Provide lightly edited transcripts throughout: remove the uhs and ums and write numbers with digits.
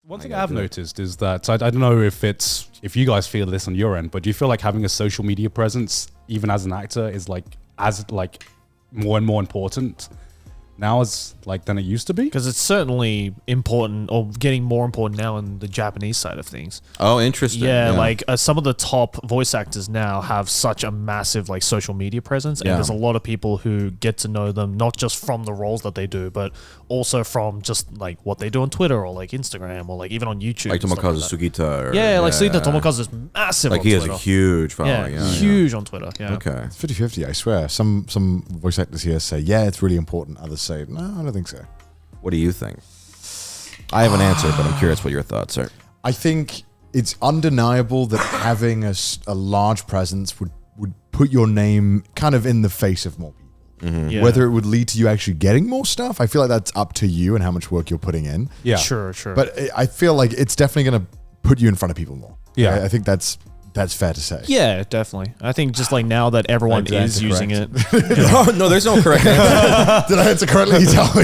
One thing I've noticed is that I don't know if you guys feel this on your end, but do you feel like having a social media presence, even as an actor, is as more and more important now than it used to be? Because it's certainly important, or getting more important now in the Japanese side of things. Oh, interesting. Yeah, like some of the top voice actors now have such a massive like social media presence, and there's a lot of people who get to know them not just from the roles that they do, but also from just like what they do on Twitter or like Instagram or like even on YouTube. Like Tomokazu Sugita. Sugita Tomokazu is massive. Like on he Twitter. has a huge following. Yeah, huge on Twitter. Yeah. Okay. It's 50-50, I swear. Some voice actors here say, yeah, it's really important. Others say, no, I don't think so. What do you think? I have an answer, but I'm curious what your thoughts are. I think it's undeniable that having a large presence would put your name kind of in the face of more people. Mm-hmm. Yeah. Whether it would lead to you actually getting more stuff, I feel like that's up to you and how much work you're putting in. Yeah. Sure. But I feel like it's definitely going to put you in front of people more. Yeah. I think that's fair to say. Yeah, definitely. I think just like now that everyone is using it. No, there's no correct answer. Did I answer correctly? You tell me.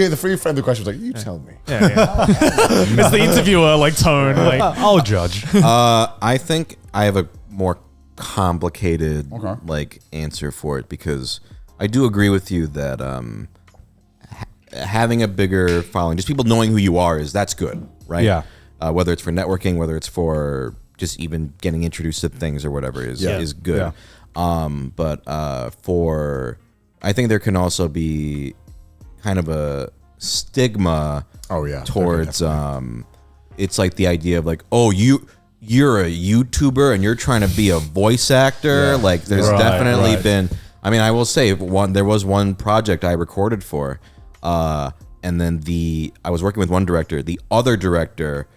The free friend, the question was like, you tell me. It's the interviewer like tone. Like I'll judge. I think I have a more complicated like answer for it, because I do agree with you that having a bigger following, just people knowing who you are, that's good, right? Yeah. Whether it's for networking, whether it's for just even getting introduced to things or whatever is good. Yeah. But I think there can also be kind of a stigma towards it's like the idea of like, oh, you're a YouTuber and you're trying to be a voice actor. Like there's definitely been, I mean, I will say there was one project I recorded for, and then I was working with one director. The other director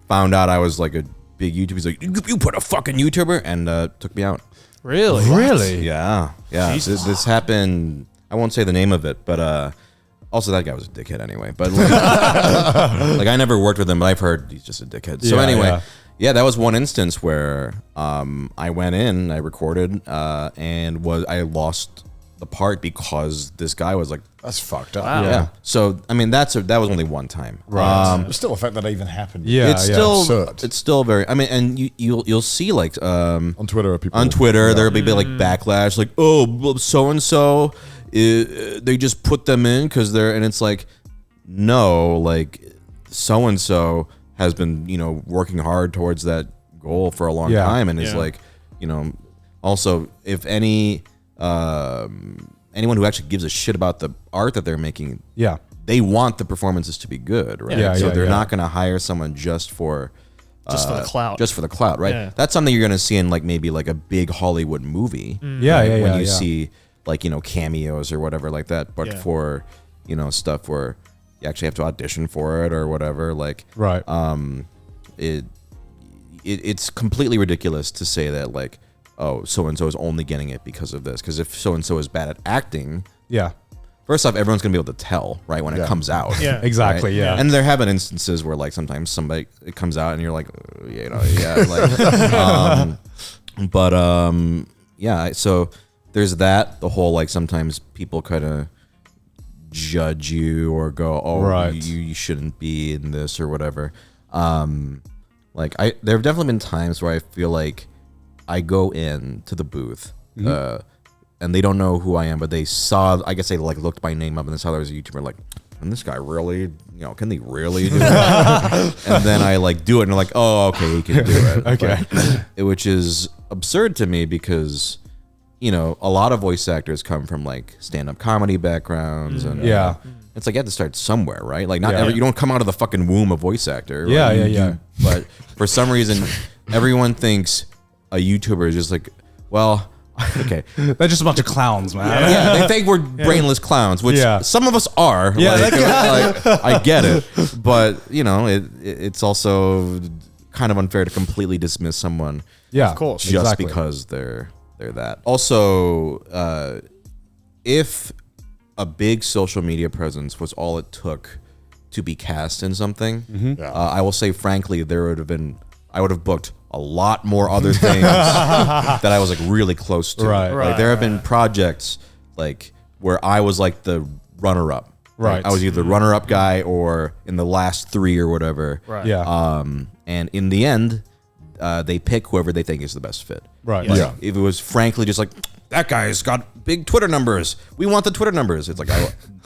found out I was like a big YouTuber. He's like, you put a fucking YouTuber, and took me out. really? Yeah. This happened. I won't say the name of it, but also that guy was a dickhead anyway. But like, like I never worked with him, but I've heard he's just a dickhead. So anyway, that was one instance where I went in, I recorded, and I lost the part because this guy was like, That's fucked up. Wow. yeah. So I mean, that was only one time. Right. It's still a fact that even happened. Yeah. It's still absurd. it's still very. I mean, and you'll see like On Twitter, people. there'll be like backlash, like, oh, so and so, they just put them in because they're, and it's like, no, like so and so has been working hard towards that goal for a long time, and is like, also if anyone who actually gives a shit about the art that they're making, they want the performances to be good, right? So they're not going to hire someone just for the clout. just for the clout, right? Yeah. That's something you're going to see in like maybe like a big Hollywood movie, when you see like cameos or whatever like that. But for stuff where you actually have to audition for it or whatever, like it's completely ridiculous to say that like, oh, so-and-so is only getting it because of this. Because if so-and-so is bad at acting, first off, everyone's going to be able to tell, right, when it comes out. Yeah. Exactly, right? And there have been instances where, like, sometimes it comes out and you're like, so there's that. The whole, like, sometimes people kind of judge you or go, oh, you shouldn't be in this or whatever. There have definitely been times where I feel like I go in to the booth, and they don't know who I am, but they saw, I guess they like looked my name up and they saw there was a YouTuber, like, and this guy really, can he really do that? And then I like do it and they're like, oh, okay, he can do it. Okay. Which is absurd to me because, a lot of voice actors come from like stand-up comedy backgrounds and it's like you have to start somewhere, right? Like you don't come out of the fucking womb of voice actor. Right? But for some reason, everyone thinks a YouTuber is just like, well, okay, they're just a bunch of clowns, man. Yeah, they think we're brainless clowns, which some of us are. Yeah, like, I get it, but it's also kind of unfair to completely dismiss someone. Yeah, of course, just because they're that. Also, if a big social media presence was all it took to be cast in something, I will say frankly, I would have booked a lot more other things that I was like really close to. Right. Like there have been projects like where I was like the runner-up, Right. I was either the runner-up guy or in the last 3 or whatever. Right. Yeah. And in the end, they pick whoever they think is the best fit. Right. Like, Yeah. if it was frankly just like, that guy's got big Twitter numbers, we want the Twitter numbers. It's like,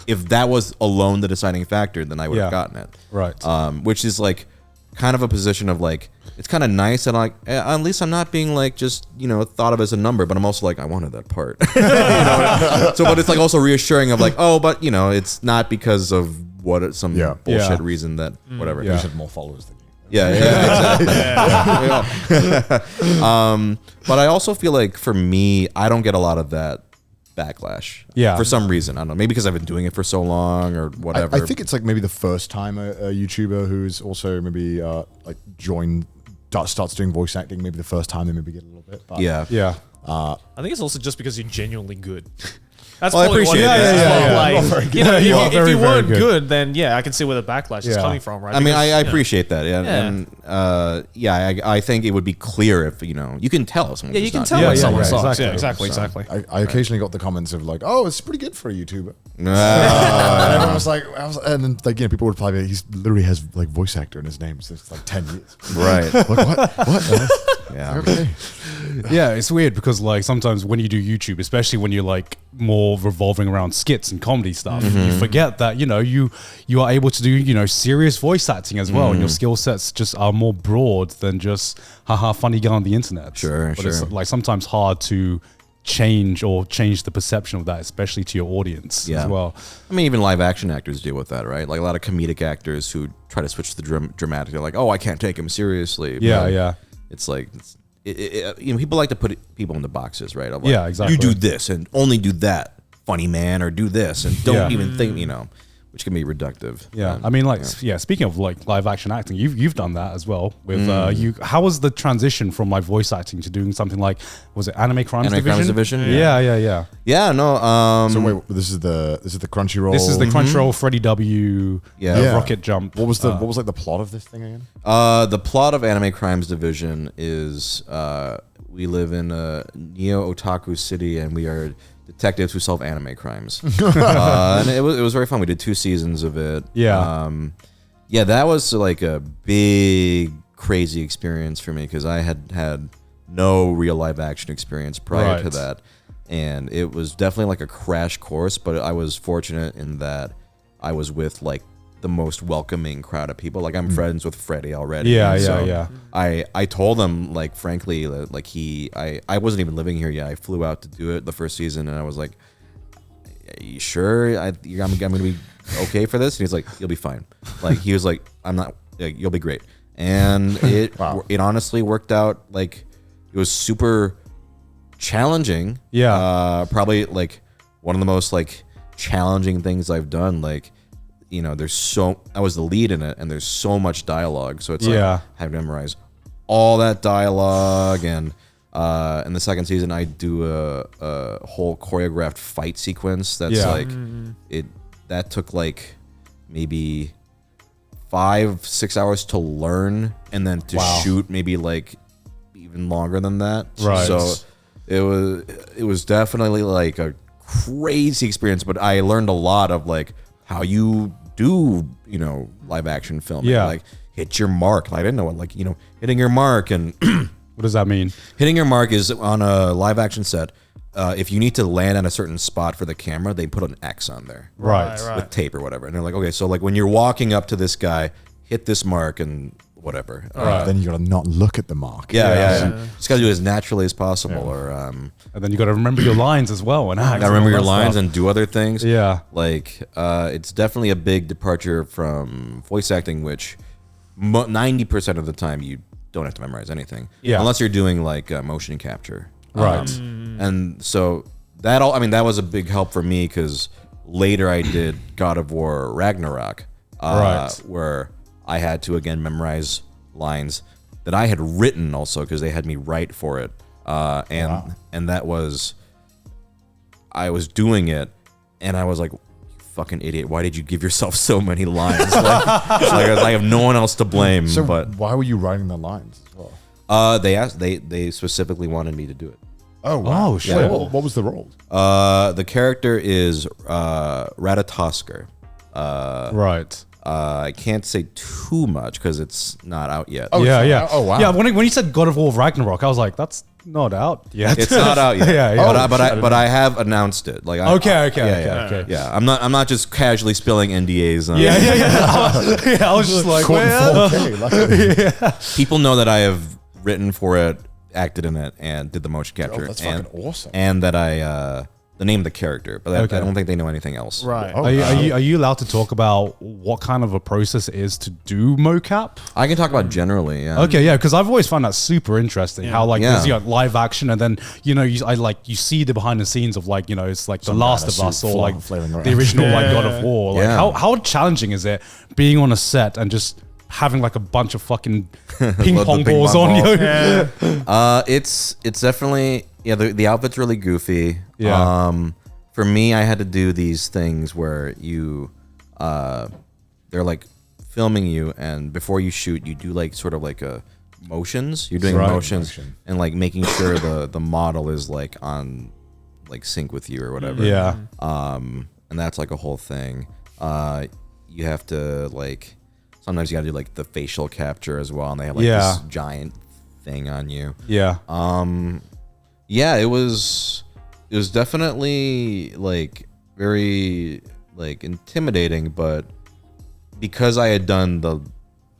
if that was alone the deciding factor, then I would have gotten it. Right. Which is like kind of a position of like, it's kind of nice and like, at least I'm not being like just, thought of as a number, but I'm also like, I wanted that part. So, but it's like also reassuring of like, oh, but it's not because of some bullshit reason that whatever. You should have more followers than you. Yeah, exactly. But I also feel like for me, I don't get a lot of that backlash. Yeah. For some reason. I don't know. Maybe because I've been doing it for so long or whatever. I think it's like maybe the first time a YouTuber who's also maybe like starts doing voice acting, maybe the first time they maybe get a little bit. But Yeah. Yeah. I think it's also just because you're genuinely good. That's Well, I probably what it appreciate is. it. Well, Yeah. like, Not very if good. you Very, very weren't good. good, then yeah, I can see where the backlash is Yeah. coming from, right? I mean, Because, I appreciate that. Yeah. Yeah. And I think it would be clear if, you can tell someone. Yeah, you who's can not tell doing when it. someone yeah, sucks. exactly. Yeah, exactly. I occasionally got the comments of like, "Oh, it's pretty good for a YouTuber," and Ah. everyone was like, and then like people would reply, "He's literally has like voice actor in his name since like 10 years." Right. Like what? Yeah. Okay. Yeah, it's weird because like sometimes when you do YouTube, especially when you're like more revolving around skits and comedy stuff, you forget that you are able to do serious voice acting as well, and your skill sets just are more broad than just haha funny guy on the internet. Sure, but it's sure. like sometimes hard to change the perception of that, especially to your audience as well. I mean, even live action actors deal with that, right? Like a lot of comedic actors who try to switch to the dramatic. They're like, oh, I can't take him seriously. Yeah, But yeah. It's like, people like to put people into boxes, right? Of like, Yeah, exactly. You do this and only do that, funny man, or do this and don't even think, which can be reductive. Yeah, I mean, speaking of like live action acting, you've done that as well with you. How was the transition from like voice acting to doing something like, was it Anime Crimes Anime Division? Crimes Division? Yeah. Yeah, no. So wait, this is the Crunchyroll. This is the Crunchyroll Freddie W. Yeah. Rocket Jump. What was like the plot of this thing again? The plot of Anime Crimes Division is we live in a neo-otaku city and we are detectives who solve anime crimes. And it was very fun. We did 2 seasons of it. Yeah. That was like a big, crazy experience for me because I had no real live action experience prior to Right. that. And it was definitely like a crash course, but I was fortunate in that I was with like the most welcoming crowd of people. Like I'm friends with Freddie already. Yeah, and yeah, so yeah. I told him like frankly like I wasn't even living here yet. I flew out to do it the first season and I was like, are you sure I'm gonna be okay for this? And he's like, you'll be fine. Like he was like, I'm not. Like, you'll be great. And it it honestly worked out. Like it was super challenging. Yeah. Probably like one of the most like challenging things I've done. Like. I was the lead in it, and there's so much dialogue. So it's like having to memorize all that dialogue. And in the second season, I do a whole choreographed fight sequence. That's like that took like maybe 5-6 hours to learn, and then to shoot maybe like even longer than that. Right. So it was definitely like a crazy experience, but I learned a lot of like how you do live action filming. Like hit your mark. I didn't know what hitting your mark. And what does that mean? Hitting your mark is on a live action set. If you need to land at a certain spot for the camera, they put an X on there, Right. with tape or whatever. And they're like, okay, so like when you're walking up to this guy, hit this mark and whatever. Then you gotta not look at the mark. Yeah. Just gotta do it as naturally as possible. Or And then you got to remember your lines as well and act. gotta remember and your all that lines stuff. and do other things. Yeah. Like it's definitely a big departure from voice acting, which 90% of the time you don't have to memorize anything. Yeah. Unless you're doing like motion capture. Right. And so that was a big help for me because later I did God of War Ragnarok, Right. where I had to again memorize lines that I had written also because they had me write for it, and that was I was doing it, and I was like, fucking idiot, why did you give yourself so many lines? like I have no one else to blame. So but why were you writing the lines as well? they specifically wanted me to do it. Oh wow! Oh, shit. Wait, what was the role? The character is Ratatosker. Right. I can't say too much because it's not out yet. Yeah. Oh, wow. Yeah, when you said God of War Ragnarok, I was like, that's not out yet. It's not out yet. Yeah. But I have announced it. Like Okay. Yeah, I'm not just casually spilling NDAs. Yeah. I was just like, Caught in well, 4K, luckily. People know that I have written for it, acted in it, and did the motion capture. that's and, fucking awesome. And that I the name of the character, but I don't think they know anything else. Right. Oh, are you allowed to talk about what kind of a process it is to do mocap? I can talk about generally. Yeah. Okay, yeah, because I've always found that super interesting. How like there's live action, and then you see the behind the scenes of like it's like The Last of Us or like the original like God of War. Like how challenging is it being on a set and just having like a bunch of fucking ping pong balls on you? It's definitely the outfit's really goofy. Yeah. For me, I had to do these things where they're like filming you, and before you shoot, you do like sort of like motions. You're doing motions and like making sure the model is like on like sync with you or whatever. Yeah. And that's like a whole thing. You have to like sometimes you gotta do like the facial capture as well, and they have like this giant thing on you. Yeah. Yeah, it was definitely like very like intimidating, but because I had done the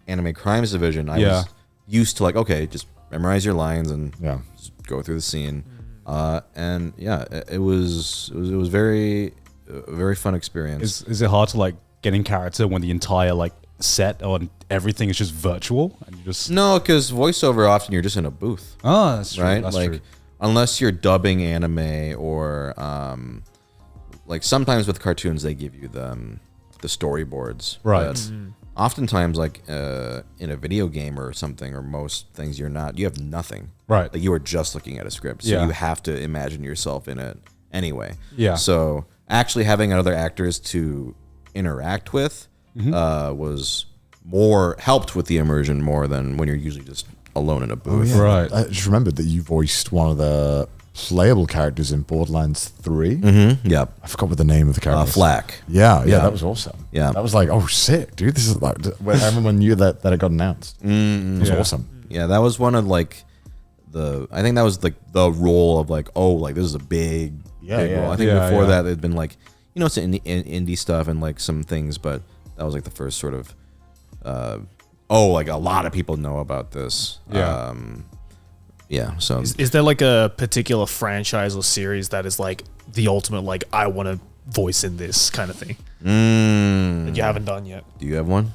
anime crimes division, I was used to like, okay, just memorize your lines and just go through the scene. And yeah, it was very very fun experience. Is it hard to like get in character when the entire like set on everything is just virtual and you just No, because voiceover often you're just in a booth. Oh, that's true. Right? That's like true. unless you're dubbing anime or like sometimes with cartoons they give you the storyboards. Right. But oftentimes like in a video game or something, or most things you have nothing. Right. Like you are just looking at a script. So you have to imagine yourself in it anyway. Yeah. So actually having other actors to interact with was helped with the immersion more than when you're usually just alone in a booth. Right. I just remembered that you voiced one of the playable characters in Borderlands 3. Yep. I forgot what the name of the character was. Flack. Yeah, that was awesome. Yeah. That was like, oh, sick, dude. This is like, when everyone knew that it got announced. It was awesome. Yeah, that was one of like I think that was like the role of like, oh, like this is a big role. I think before that it'd been like, it's indie stuff and like some things, but that was like the first sort of, like a lot of people know about this. Yeah. So Is there like a particular franchise or series that is like the ultimate, like I want to voice in this kind of thing that you haven't done yet? Do you have one?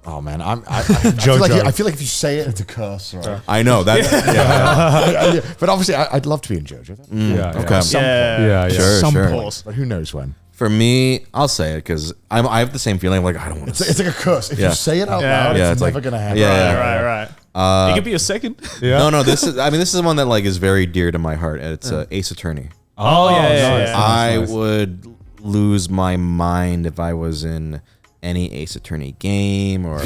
Oh man, I feel like if you say it, it's a curse, right? I know that. But obviously, I'd love to be in JoJo. Okay. Some Sure. point, but who knows when? For me, I'll say it because I have the same feeling. Like I don't want to. It's like a curse. If you say it out loud, it's never gonna happen. Right. It could be a second. No. This is one that like is very dear to my heart. It's Ace Attorney. I would lose my mind if I was in any Ace Attorney game or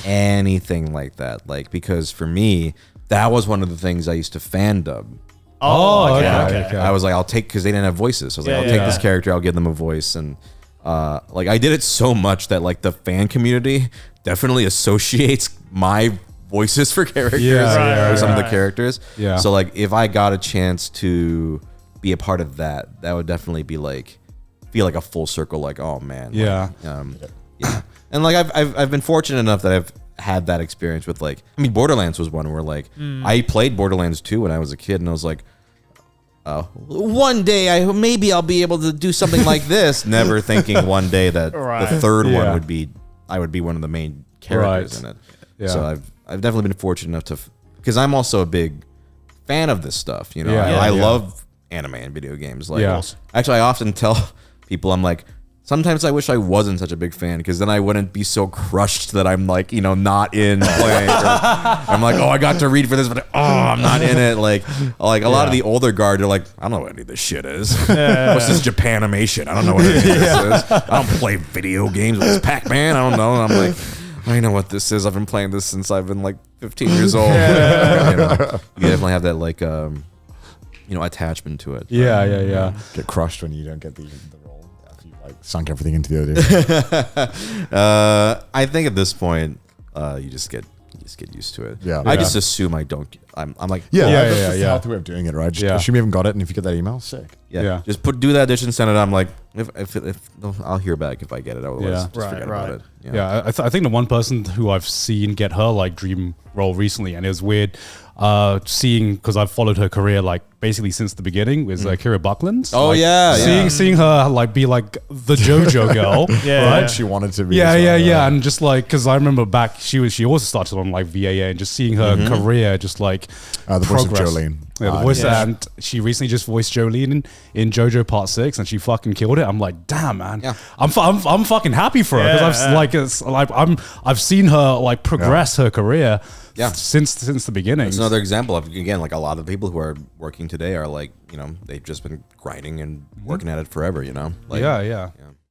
anything like that. Like because for me, that was one of the things I used to fan dub. Okay. I was like, I'll take, because they didn't have voices. So I was like, I'll take this character, I'll give them a voice. And like I did it so much that like the fan community definitely associates my voices for characters or some of the characters. Yeah. So like if I got a chance to be a part of that, that would definitely be like, feel like a full circle, like, oh man. Yeah. Like, and like I've been fortunate enough that I've had that experience with like, I mean, Borderlands was one where like I played Borderlands 2 when I was a kid, and I was like, one day I'll be able to do something like this. Never thinking one day that the third one would be I would be one of the main characters in it. Yeah. So I've definitely been fortunate enough to, because I'm also a big fan of this stuff. I love anime and video games. Like actually, I often tell people, I'm like, sometimes I wish I wasn't such a big fan, because then I wouldn't be so crushed that I'm like, not in playing. I'm like, oh, I got to read for this, but I'm not in it. Like a lot of the older guard are like, I don't know what any of this shit is. What's this Japanimation? I don't know what any of this is. I don't play video games. What's Pac-Man? I don't know. And I'm like, I know what this is. I've been playing this since I've been like 15 years old. You definitely have that like, attachment to it. Yeah. Get crushed when you don't get the role. like sunk everything into the audition? I think at this point, you just get used to it. Yeah. I just assume I don't. I'm like, Yeah, Yeah, that's yeah, the yeah. healthy way of doing it, right? Just Yeah. assume you haven't got it, and if you get that email, sick. yeah. Just do that audition, send it. I'm like, if no, I'll hear back if I get it. Otherwise, Yeah. just forget about it. Yeah, I think the one person who I've seen get her like dream role recently, and it was weird seeing, because I've followed her career like basically since the beginning, was Kira Buckland. Oh, like, yeah, seeing her like be like the JoJo girl, Yeah. right? She wanted to be. Yeah, as well, and just like, because I remember back, she also started on like VAA, and just seeing her career just like The voice of progress. Jolene. Yeah, the voice, and she recently just voiced Jolene in JoJo Part 6, and she fucking killed it. I'm like, damn, man, I'm fucking happy for her, because I've seen her like progress her career since the beginning. It's another example of, again, like a lot of people who are working today are like, they've just been grinding and working at it forever. Like, yeah.